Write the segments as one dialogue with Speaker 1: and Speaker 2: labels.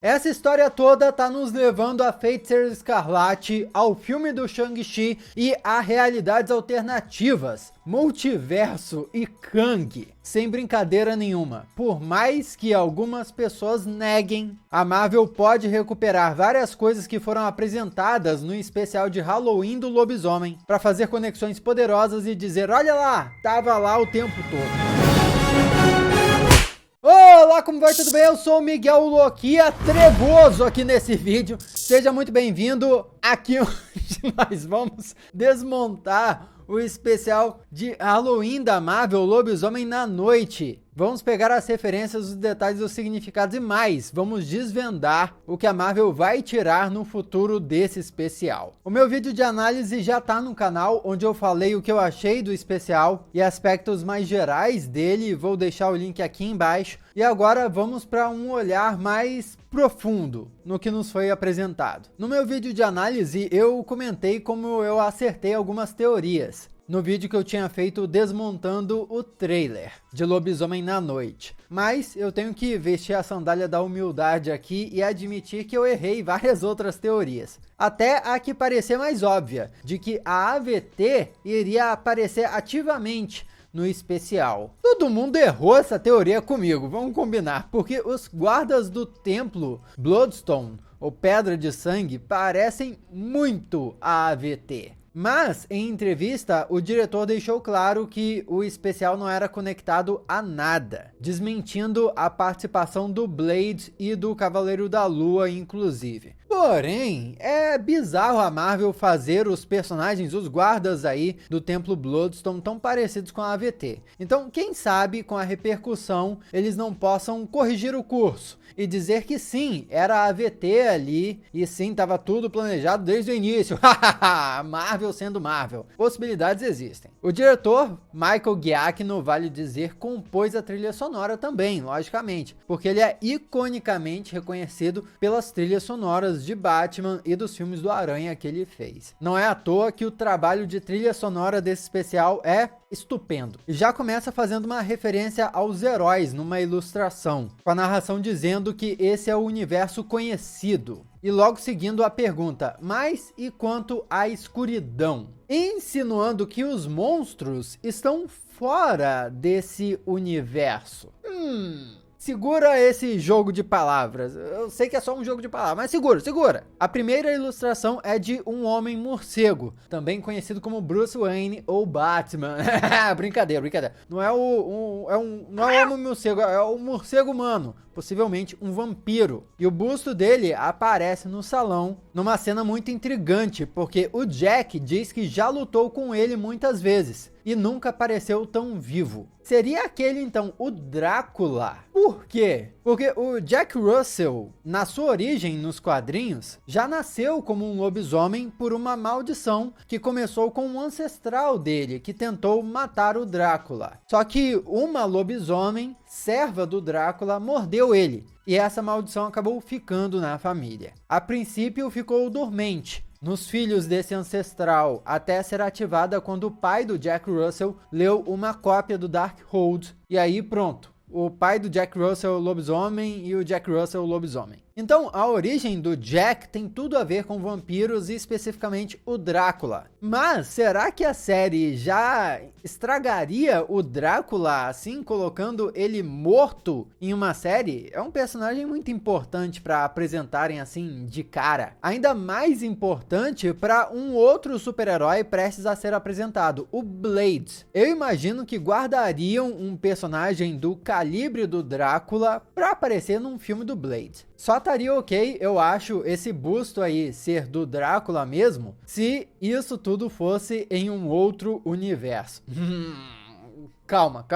Speaker 1: Essa história toda tá nos levando a Feiticeira Escarlate, ao filme do Shang-Chi e a realidades alternativas, multiverso e Kang. Sem brincadeira nenhuma, por mais que algumas pessoas neguem, a Marvel pode recuperar várias coisas que foram apresentadas no especial de Halloween do Lobisomem, para fazer conexões poderosas e dizer, olha lá, tava lá o tempo todo. Olá, como vai? Tudo bem? Eu sou o Miguel Loquia, trevoso aqui nesse vídeo. Seja muito bem-vindo aqui onde nós vamos desmontar o especial de Halloween da Marvel, Lobisomem na Noite. Vamos pegar as referências, os detalhes, os significados e mais. Vamos desvendar o que a Marvel vai tirar no futuro desse especial. O meu vídeo de análise já tá no canal, onde eu falei o que eu achei do especial e aspectos mais gerais dele. Vou deixar o link aqui embaixo. E agora vamos para um olhar mais profundo no que nos foi apresentado. No meu vídeo de análise eu comentei como eu acertei algumas teorias no vídeo que eu tinha feito desmontando o trailer de Lobisomem na Noite. Mas eu tenho que vestir a sandália da humildade aqui e admitir que eu errei várias outras teorias. Até a que parecia mais óbvia, de que a AVT iria aparecer ativamente no especial. Todo mundo errou essa teoria comigo, vamos combinar, porque os guardas do templo Bloodstone, ou Pedra de Sangue, parecem muito a AVT. Mas, em entrevista, o diretor deixou claro que o especial não era conectado a nada, desmentindo a participação do Blade e do Cavaleiro da Lua, inclusive. Porém, é bizarro a Marvel fazer os personagens, os guardas aí do Templo Bloodstone tão parecidos com a AVT. Então, quem sabe, com a repercussão, eles não possam corrigir o curso e dizer que sim, era a AVT ali e sim, estava tudo planejado desde o início. Marvel sendo Marvel. Possibilidades existem. O diretor, Michael Giacchino, vale dizer, compôs a trilha sonora também, logicamente, porque ele é iconicamente reconhecido pelas trilhas sonoras de Batman e dos filmes do Aranha que ele fez. Não é à toa que o trabalho de trilha sonora desse especial é estupendo. E já começa fazendo uma referência aos heróis numa ilustração, com a narração dizendo que esse é o universo conhecido. E logo seguindo a pergunta, mas e quanto à escuridão? Insinuando que os monstros estão fora desse universo. Segura esse jogo de palavras. Eu sei que é só um jogo de palavras, mas segura. A primeira ilustração é de um homem morcego, também conhecido como Bruce Wayne ou Batman. Brincadeira. Não é o homem morcego, é o morcego humano, possivelmente um vampiro. E o busto dele aparece no salão numa cena muito intrigante, porque o Jack diz que já lutou com ele muitas vezes e nunca apareceu tão vivo. Seria aquele, então, o Drácula. Por quê? Porque o Jack Russell, na sua origem nos quadrinhos, já nasceu como um lobisomem por uma maldição que começou com um ancestral dele, que tentou matar o Drácula. Só que uma lobisomem, serva do Drácula, mordeu ele, e essa maldição acabou ficando na família. A princípio ficou dormente nos filhos desse ancestral, até ser ativada quando o pai do Jack Russell leu uma cópia do Darkhold, e aí pronto. O pai do Jack Russell, lobisomem, e o Jack Russell, lobisomem. Então, a origem do Jack tem tudo a ver com vampiros e especificamente o Drácula. Mas, será que a série já estragaria o Drácula assim, colocando ele morto em uma série? É um personagem muito importante para apresentarem assim de cara. Ainda mais importante para um outro super-herói prestes a ser apresentado, o Blade. Eu imagino que guardariam um personagem do calibre do Drácula para aparecer num filme do Blade. Só estaria ok, eu acho, esse busto aí ser do Drácula mesmo, se isso tudo fosse em um outro universo. Calma.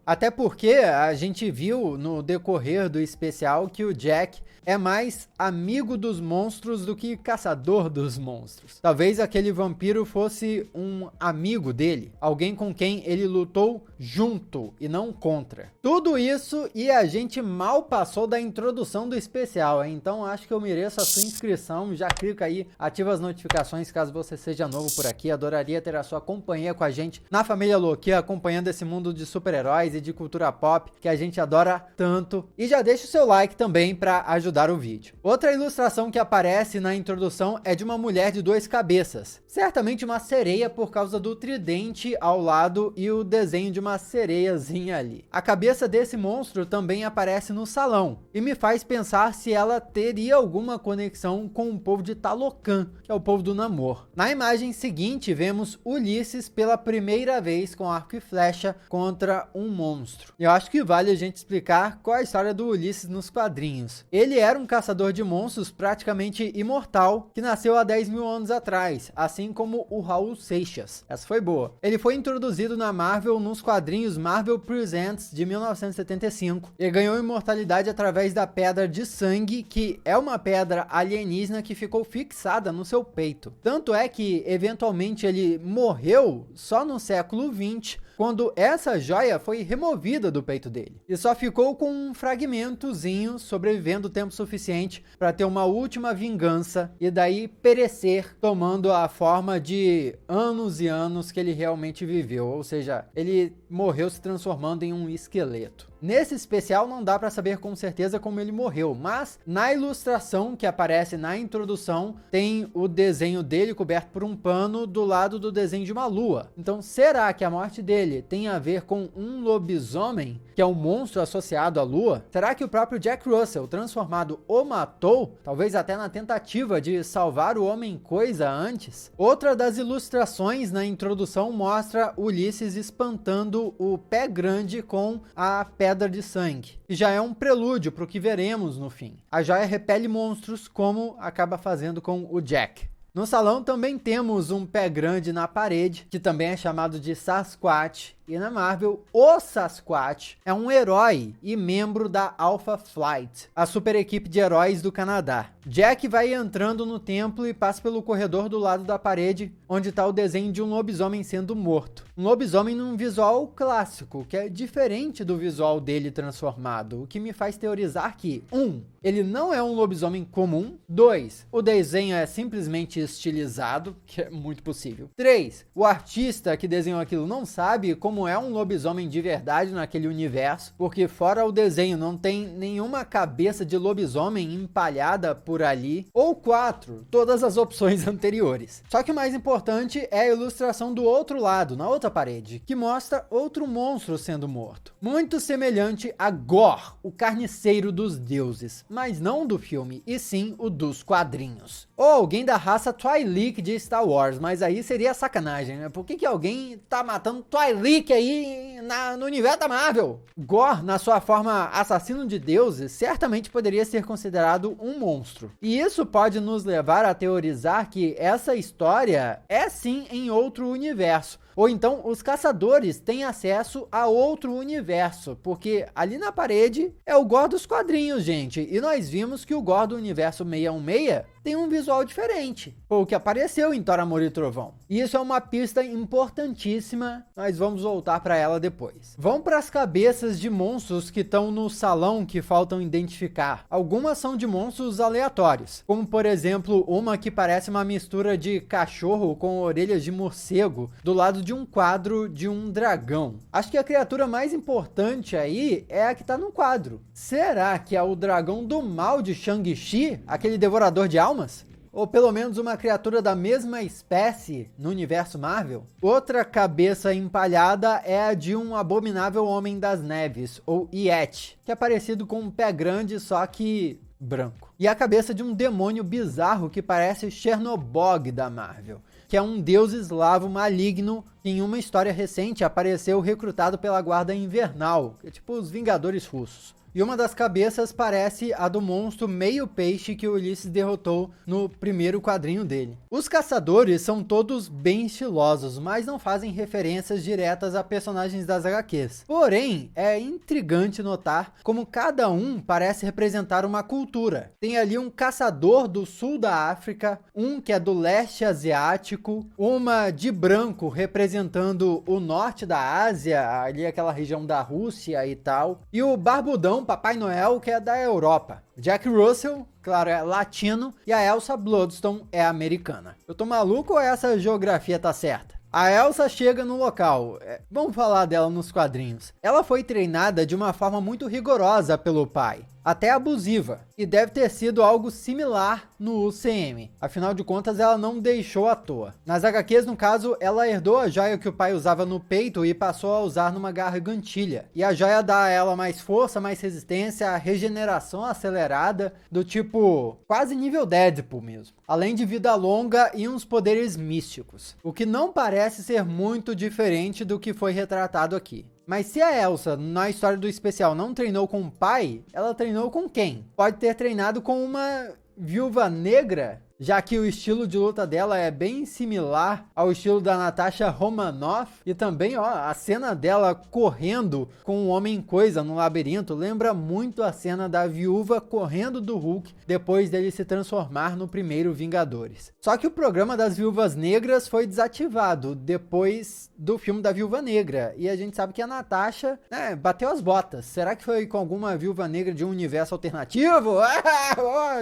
Speaker 1: Até porque a gente viu no decorrer do especial que o Jack é mais amigo dos monstros do que caçador dos monstros. Talvez aquele vampiro fosse um amigo dele, alguém com quem ele lutou junto e não contra. Tudo isso e a gente mal passou da introdução do especial, hein? Então acho que eu mereço a sua inscrição. Já clica aí, ativa as notificações caso você seja novo por aqui. Adoraria ter a sua companhia com a gente na família Loquia, acompanhando esse esse mundo de super-heróis e de cultura pop que a gente adora tanto. E já deixa o seu like também para ajudar o vídeo. Outra ilustração que aparece na introdução é de uma mulher de 2 cabeças. Certamente uma sereia por causa do tridente ao lado e o desenho de uma sereiazinha ali. A cabeça desse monstro também aparece no salão e me faz pensar se ela teria alguma conexão com o povo de Talocan, que é o povo do Namor. Na imagem seguinte, vemos Ulisses pela primeira vez com arco e flecha contra um monstro. Eu acho que vale a gente explicar qual é a história do Ulisses nos quadrinhos. Ele era um caçador de monstros praticamente imortal que nasceu há 10 mil anos atrás, assim como o Raul Seixas. Essa foi boa. Ele foi introduzido na Marvel nos quadrinhos Marvel Presents de 1975 e ganhou imortalidade através da pedra de sangue, que é uma pedra alienígena que ficou fixada no seu peito. Tanto é que eventualmente ele morreu só no século 20, quando essa joia foi removida do peito dele. E só ficou com um fragmentozinho sobrevivendo o tempo suficiente para ter uma última vingança e daí perecer, tomando a forma de anos e anos que ele realmente viveu. Ou seja, ele morreu se transformando em um esqueleto. Nesse especial não dá para saber com certeza como ele morreu, mas na ilustração que aparece na introdução tem o desenho dele coberto por um pano do lado do desenho de uma lua. Então será que a morte dele tem a ver com um lobisomem, que é um monstro associado à lua? Será que o próprio Jack Russell, transformado, o matou? Talvez até na tentativa de salvar o Homem-Coisa antes? Outra das ilustrações na introdução mostra Ulisses espantando o Pé Grande com a pedra de sangue, e já é um prelúdio para o que veremos no fim. A joia repele monstros, como acaba fazendo com o Jack. No salão também temos um pé grande na parede, que também é chamado de Sasquatch, e na Marvel, o Sasquatch é um herói e membro da Alpha Flight, a super equipe de heróis do Canadá. Jack vai entrando no templo e passa pelo corredor do lado da parede, onde está o desenho de um lobisomem sendo morto. Um lobisomem num visual clássico, que é diferente do visual dele transformado, o que me faz teorizar que 1. Ele não é um lobisomem comum. 2. O desenho é simplesmente estilizado, que é muito possível. 3. O artista que desenhou aquilo não sabe como é um lobisomem de verdade naquele universo, porque fora o desenho não tem nenhuma cabeça de lobisomem empalhada por ali. Ou 4. Todas as opções anteriores. Só que o mais importante é a ilustração do outro lado, na outra parede, que mostra outro monstro sendo morto. Muito semelhante a Gorr, o carniceiro dos deuses, mas não do filme, e sim o dos quadrinhos. Ou alguém da raça Twi'lek de Star Wars, mas aí seria sacanagem, né? Por que alguém tá matando Twi'lek aí no universo da Marvel? Gorr, na sua forma assassino de deuses, certamente poderia ser considerado um monstro. E isso pode nos levar a teorizar que essa história é sim em outro universo. Ou então os caçadores têm acesso a outro universo, porque ali na parede é o Gorr dos quadrinhos, gente. E nós vimos que o Gorr do universo 616 tem um visual diferente, o que apareceu em Thor, Amor e Trovão. E isso é uma pista importantíssima, nós vamos voltar para ela depois. Vamos para as cabeças de monstros que estão no salão que faltam identificar. Algumas são de monstros aleatórios, como por exemplo uma que parece uma mistura de cachorro com orelhas de morcego do lado de um quadro de um dragão. Acho que a criatura mais importante aí é a que está no quadro. Será que é o dragão do mal de Shang-Chi, aquele devorador de almas? Ou pelo menos uma criatura da mesma espécie no universo Marvel? Outra cabeça empalhada é a de um abominável homem das neves, ou Yeti, que é parecido com um pé grande, só que branco. E a cabeça de um demônio bizarro que parece Chernobog da Marvel, que é um deus eslavo maligno que em uma história recente apareceu recrutado pela Guarda Invernal, que é tipo os Vingadores russos. E uma das cabeças parece a do monstro meio peixe que o Ulisses derrotou no primeiro quadrinho dele. Os caçadores são todos bem estilosos, mas não fazem referências diretas a personagens das HQs. Porém, é intrigante notar como cada um parece representar uma cultura. Tem ali um caçador do sul da África, um que é do leste asiático, uma de branco representando o norte da Ásia, ali aquela região da Rússia e tal, e o barbudão Papai Noel, que é da Europa. Jack Russell, claro, é latino, e a Elsa Bloodstone é americana. Eu tô maluco ou essa geografia tá certa? A Elsa chega no local. Vamos falar dela nos quadrinhos. Ela foi treinada de uma forma muito rigorosa pelo pai, até abusiva, e deve ter sido algo similar no UCM. Afinal de contas, ela não deixou à toa. Nas HQs, no caso, ela herdou a joia que o pai usava no peito e passou a usar numa gargantilha. E a joia dá a ela mais força, mais resistência, regeneração acelerada, do tipo quase nível Deadpool mesmo. Além de vida longa e uns poderes místicos. O que não parece ser muito diferente do que foi retratado aqui. Mas se a Elsa, na história do especial, não treinou com o pai, ela treinou com quem? Pode ter treinado com uma viúva negra, já que o estilo de luta dela é bem similar ao estilo da Natasha Romanoff. E também, ó, a cena dela correndo com o Homem-Coisa no labirinto lembra muito a cena da viúva correndo do Hulk depois dele se transformar no primeiro Vingadores. Só que o programa das Viúvas Negras foi desativado depois do filme da Viúva Negra. E a gente sabe que a Natasha, bateu as botas. Será que foi com alguma Viúva Negra de um universo alternativo?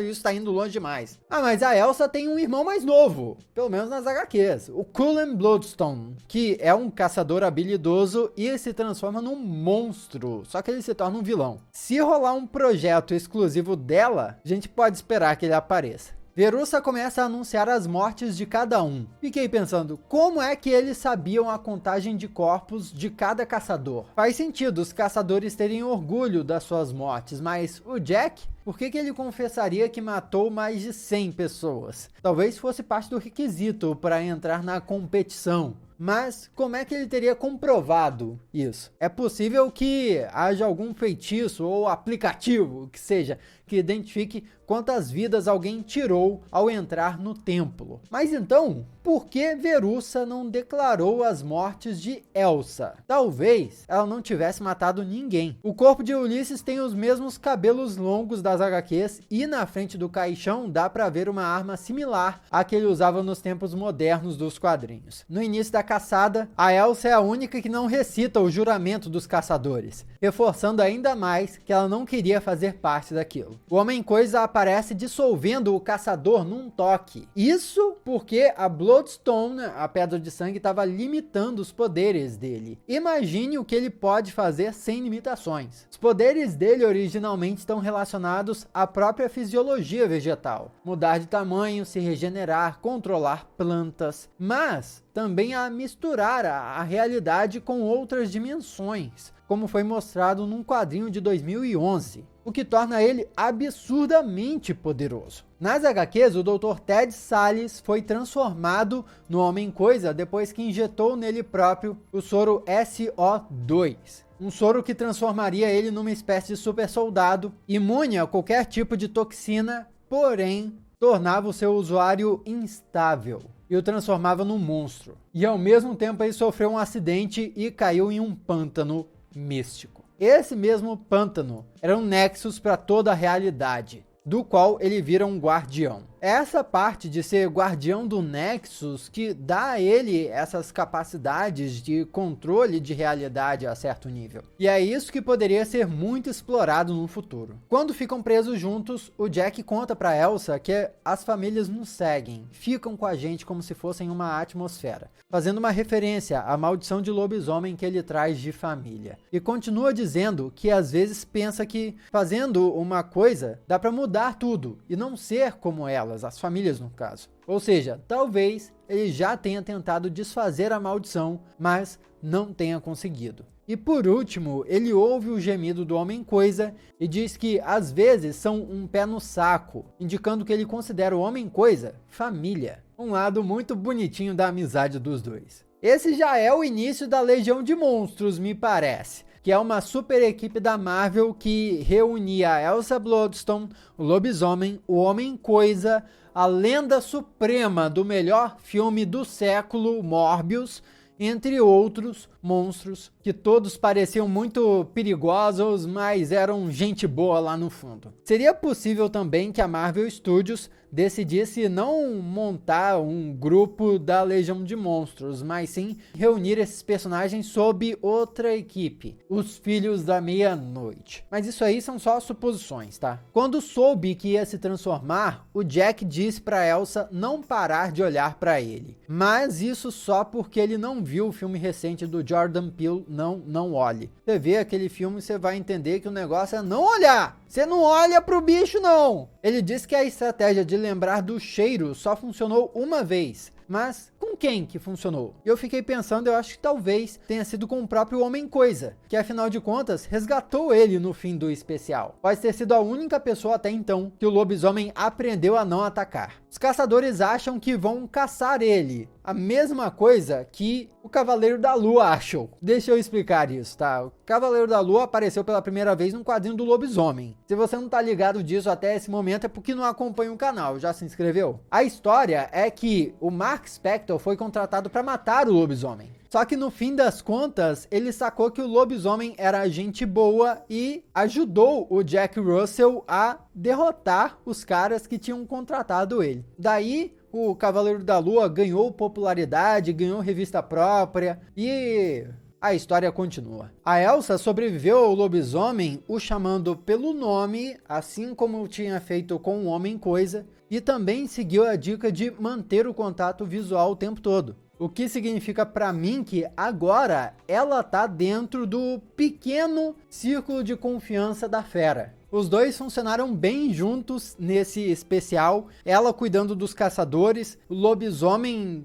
Speaker 1: Isso tá indo longe demais. Mas a Elsa tem um irmão mais novo, pelo menos nas HQs, o Cullen Bloodstone, que é um caçador habilidoso e se transforma num monstro, só que ele se torna um vilão. Se rolar um projeto exclusivo dela, a gente pode esperar que ele apareça. Verussa começa a anunciar as mortes de cada um. Fiquei pensando, como é que eles sabiam a contagem de corpos de cada caçador? Faz sentido os caçadores terem orgulho das suas mortes, mas o Jack? Por que ele confessaria que matou mais de 100 pessoas? Talvez fosse parte do requisito para entrar na competição. Mas como é que ele teria comprovado isso? É possível que haja algum feitiço ou aplicativo, que seja, que identifique quantas vidas alguém tirou ao entrar no templo. Mas então, por que Verussa não declarou as mortes de Elsa? Talvez ela não tivesse matado ninguém. O corpo de Ulisses tem os mesmos cabelos longos das HQs e na frente do caixão dá para ver uma arma similar à que ele usava nos tempos modernos dos quadrinhos. No início da caçada, a Elsa é a única que não recita o juramento dos caçadores, reforçando ainda mais que ela não queria fazer parte daquilo. O Homem-Coisa aparece dissolvendo o caçador num toque. Isso porque a Bloodstone, a Pedra de Sangue, estava limitando os poderes dele. Imagine o que ele pode fazer sem limitações. Os poderes dele originalmente estão relacionados à própria fisiologia vegetal. Mudar de tamanho, se regenerar, controlar plantas. Mas também a misturar a realidade com outras dimensões, como foi mostrado num quadrinho de 2011, o que torna ele absurdamente poderoso. Nas HQs, o Dr. Ted Salles foi transformado no Homem-Coisa depois que injetou nele próprio o soro SO2. Um soro que transformaria ele numa espécie de super soldado, imune a qualquer tipo de toxina, porém tornava o seu usuário instável e o transformava num monstro. E ao mesmo tempo ele sofreu um acidente e caiu em um pântano místico. Esse mesmo pântano era um nexus para toda a realidade, do qual ele vira um guardião. É essa parte de ser guardião do Nexus que dá a ele essas capacidades de controle de realidade a certo nível. E é isso que poderia ser muito explorado no futuro. Quando ficam presos juntos, o Jack conta para Elsa que as famílias nos seguem, ficam com a gente como se fossem uma atmosfera, fazendo uma referência à maldição de lobisomem que ele traz de família. E continua dizendo que às vezes pensa que fazendo uma coisa dá para mudar tudo e não ser como ela, as famílias no caso. Ou seja, talvez ele já tenha tentado desfazer a maldição, mas não tenha conseguido. E por último, ele ouve o gemido do Homem-Coisa e diz que às vezes são um pé no saco, indicando que ele considera o Homem-Coisa família. Um lado muito bonitinho da amizade dos dois. Esse já é o início da Legião de Monstros, me parece, que é uma super equipe da Marvel que reunia a Elsa Bloodstone, o Lobisomem, o Homem-Coisa, a lenda suprema do melhor filme do século, Morbius, entre outros monstros que todos pareciam muito perigosos, mas eram gente boa lá no fundo. Seria possível também que a Marvel Studios decidisse não montar um grupo da Legião de Monstros, mas sim reunir esses personagens sob outra equipe, os Filhos da Meia-Noite. Mas isso aí são só suposições, tá? Quando soube que ia se transformar, o Jack disse pra Elsa não parar de olhar pra ele. Mas isso só porque ele não viu o filme recente do Jordan Peele, Não Olhe. Você vê aquele filme, você vai entender que o negócio é não olhar. Você não olha pro bicho, não. Ele disse que a estratégia de lembrar do cheiro só funcionou uma vez. Mas com quem que funcionou? Eu fiquei pensando, eu acho que talvez tenha sido com o próprio Homem-Coisa, que afinal de contas resgatou ele no fim do especial. Pode ter sido a única pessoa até então que o lobisomem aprendeu a não atacar. Os caçadores acham que vão caçar ele, a mesma coisa que o Cavaleiro da Lua achou. Deixa eu explicar isso, tá? O Cavaleiro da Lua apareceu pela primeira vez num quadrinho do lobisomem. Se você não tá ligado disso até esse momento é porque não acompanha o canal, já se inscreveu? A história é que o Mark Spector foi contratado para matar o lobisomem. Só que no fim das contas, ele sacou que o lobisomem era gente boa e ajudou o Jack Russell a derrotar os caras que tinham contratado ele. Daí, o Cavaleiro da Lua ganhou popularidade, ganhou revista própria e a história continua. A Elsa sobreviveu ao lobisomem o chamando pelo nome, assim como tinha feito com o Homem-Coisa, e também seguiu a dica de manter o contato visual o tempo todo. O que significa pra mim que agora ela tá dentro do pequeno círculo de confiança da fera. Os dois funcionaram bem juntos nesse especial, ela cuidando dos caçadores, o lobisomem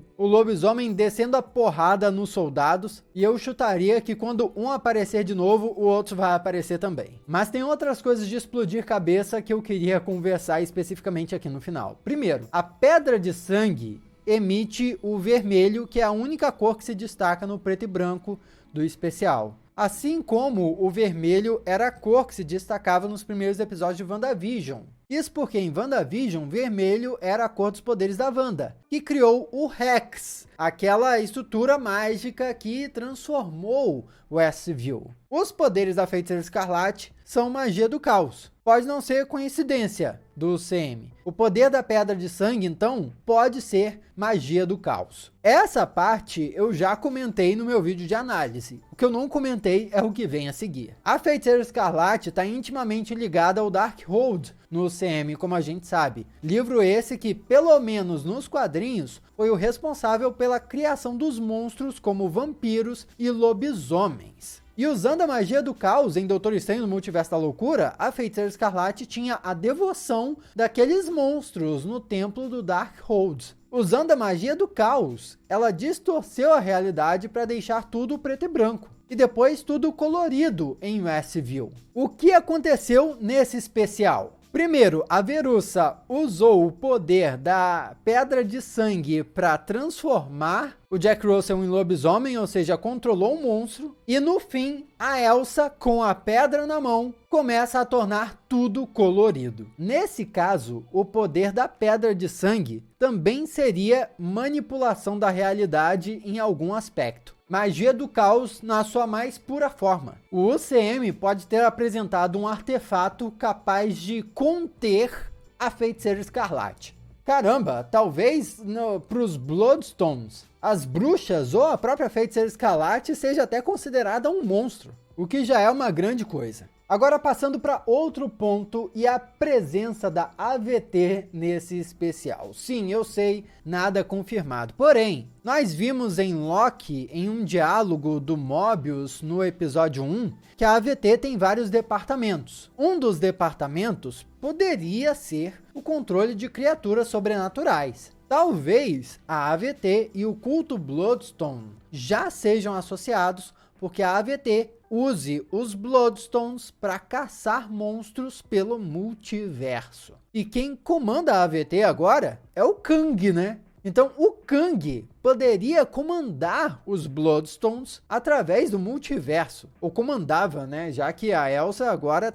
Speaker 1: descendo a porrada nos soldados, e eu chutaria que quando um aparecer de novo, o outro vai aparecer também. Mas tem outras coisas de explodir cabeça que eu queria conversar especificamente aqui no final. Primeiro, a pedra de sangue emite o vermelho, que é a única cor que se destaca no preto e branco do especial. Assim como o vermelho era a cor que se destacava nos primeiros episódios de WandaVision. Isso porque em WandaVision, vermelho era a cor dos poderes da Wanda, que criou o Rex, aquela estrutura mágica que transformou Westview. Os poderes da Feiticeira Escarlate são magia do caos. Pode não ser coincidência do CM. O poder da Pedra de Sangue, então, pode ser magia do caos. Essa parte eu já comentei no meu vídeo de análise. O que eu não comentei é o que vem a seguir. A Feiticeira Escarlate está intimamente ligada ao Darkhold no CM, como a gente sabe. Livro esse que, pelo menos nos quadrinhos, foi o responsável pela criação dos monstros como vampiros e lobisomens. E usando a magia do caos em Doutor Estranho no Multiverso da Loucura, a Feiticeira Escarlate tinha a devoção daqueles monstros no templo do Darkhold. Usando a magia do caos, ela distorceu a realidade para deixar tudo preto e branco. E depois tudo colorido em Westview. O que aconteceu nesse especial? Primeiro, a Verussa usou o poder da Pedra de Sangue para transformar o Jack Russell em lobisomem, ou seja, controlou o monstro. E no fim, a Elsa, com a pedra na mão, começa a tornar tudo colorido. Nesse caso, o poder da Pedra de Sangue também seria manipulação da realidade em algum aspecto. Magia do caos na sua mais pura forma. O UCM pode ter apresentado um artefato capaz de conter a Feiticeira Escarlate. Caramba, talvez para os Bloodstones, as bruxas ou a própria Feiticeira Escarlate seja até considerada um monstro, o que já é uma grande coisa. Agora passando para outro ponto e a presença da AVT nesse especial. Sim, eu sei, nada confirmado. Porém, nós vimos em Loki, em um diálogo do Mobius no episódio 1, que a AVT tem vários departamentos. Um dos departamentos poderia ser o controle de criaturas sobrenaturais. Talvez a AVT e o culto Bloodstone já sejam associados, porque a AVT use os Bloodstones para caçar monstros pelo multiverso. E quem comanda a AVT agora é o Kang, né? Então o Kang poderia comandar os Bloodstones através do multiverso. Ou comandava, né? Já que a Elsa agora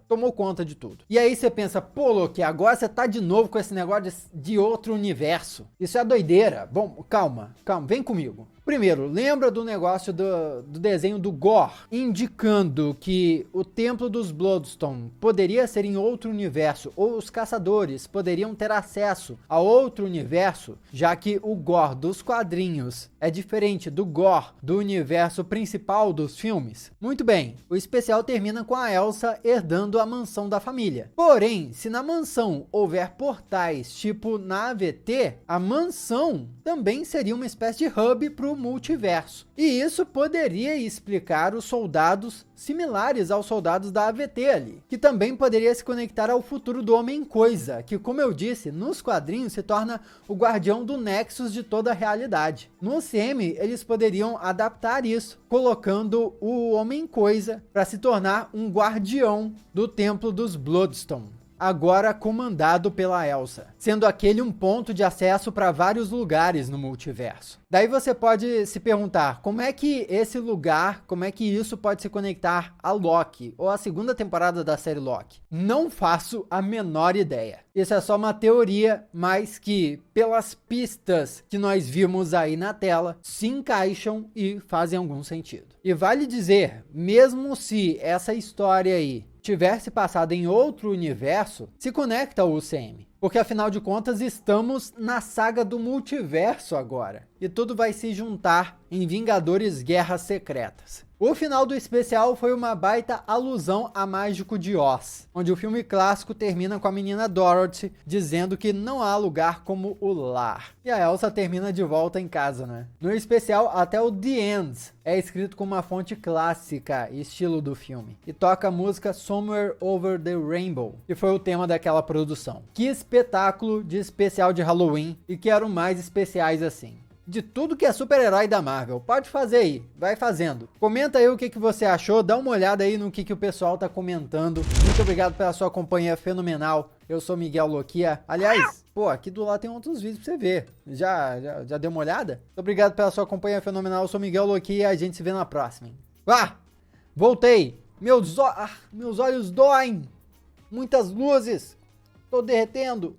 Speaker 1: tomou conta de tudo. E aí você pensa, pô, Loki, agora você tá de novo com esse negócio de outro universo. Isso é doideira. Bom, calma, vem comigo. Primeiro, lembra do negócio do desenho do Gore, indicando que o Templo dos Bloodstone poderia ser em outro universo, ou os caçadores poderiam ter acesso a outro universo, já que o Gore dos quadrinhos é diferente do Gore do universo principal dos filmes? Muito bem, o especial termina com a Elsa herdando a mansão da família. Porém, se na mansão houver portais tipo na AVT, a mansão também seria uma espécie de hub para o multiverso. E isso poderia explicar os soldados similares aos soldados da AVT ali, que também poderia se conectar ao futuro do Homem-Coisa, que, como eu disse, nos quadrinhos se torna o guardião do Nexus de toda a realidade. No CM, eles poderiam adaptar isso, colocando o Homem-Coisa para se tornar um guardião do Templo dos Bloodstone, agora comandado pela Elsa, sendo aquele um ponto de acesso para vários lugares no multiverso. Daí você pode se perguntar, como é que esse lugar, como é que isso pode se conectar a Loki, ou a segunda temporada da série Loki? Não faço a menor ideia. Isso é só uma teoria, mas que, pelas pistas que nós vimos aí na tela, se encaixam e fazem algum sentido. E vale dizer, mesmo se essa história aí tivesse passado em outro universo, se conecta ao UCM. Porque afinal de contas estamos na saga do multiverso agora. E tudo vai se juntar em Vingadores Guerras Secretas. O final do especial foi uma baita alusão a Mágico de Oz, onde o filme clássico termina com a menina Dorothy dizendo que não há lugar como o lar. E a Elsa termina de volta em casa, né? No especial, até o The End é escrito com uma fonte clássica, estilo do filme. E toca a música Somewhere Over the Rainbow, que foi o tema daquela produção. Que espetáculo de especial de Halloween, e quero mais especiais assim. De tudo que é super-herói da Marvel, pode fazer aí, vai fazendo. Comenta aí o que você achou, dá uma olhada aí no que o pessoal tá comentando. Muito obrigado pela sua companhia fenomenal. Eu sou Miguel Loquia. Aliás, pô, aqui do lado tem outros vídeos pra você ver. Já deu uma olhada? Muito obrigado pela sua companhia fenomenal. Eu sou Miguel Loquia, a gente se vê na próxima. Voltei. Meus olhos doem. Muitas luzes. Tô derretendo.